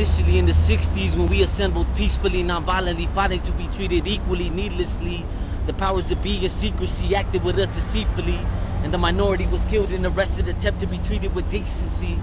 initially in the 60s when we assembled peacefully, non-violently, fighting to be treated equally, needlessly. The powers that be in secrecy acted with us deceitfully, and the minority was killed and arrested, attempt to be treated with decency.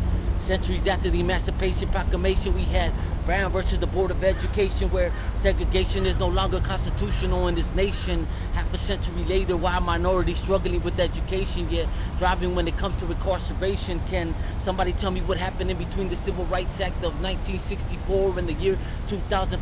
Centuries after the Emancipation Proclamation, we had Brown versus the Board of Education, where segregation is no longer constitutional in this nation. Half a century later, why minorities struggling with education, yet driving when it comes to incarceration? Can somebody tell me what happened in between the Civil Rights Act of 1964 and the year 2014?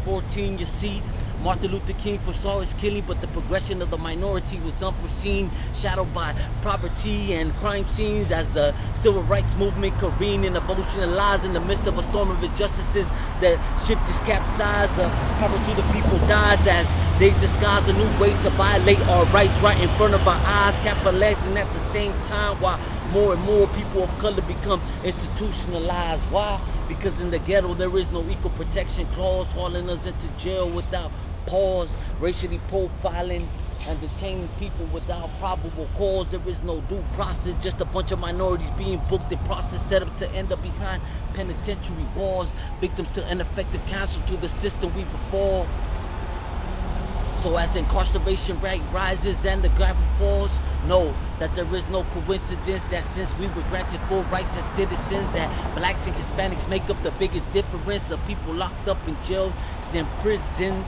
You see, Martin Luther King foresaw his killing, but the progression of the minority was unforeseen, shadowed by poverty and crime scenes as the civil rights movement careened and emotionalized in the midst of a storm of injustices that ship is capsized. The power to the people dies as they disguise a new way to violate our rights right in front of our eyes, capitalizing at the same time while more and more people of color become institutionalized. Why? Because in the ghetto there is no equal protection clause, hauling us into jail without pause, racially profiling and detaining people without probable cause. There is no due process, just a bunch of minorities being booked and processed, set up to end up behind penitentiary walls, victims to ineffective counsel to the system we befall. So as the incarceration rate rises and the gravity falls, know that there is no coincidence that since we were granted full rights as citizens, that blacks and Hispanics make up the biggest difference of people locked up in jails and prisons.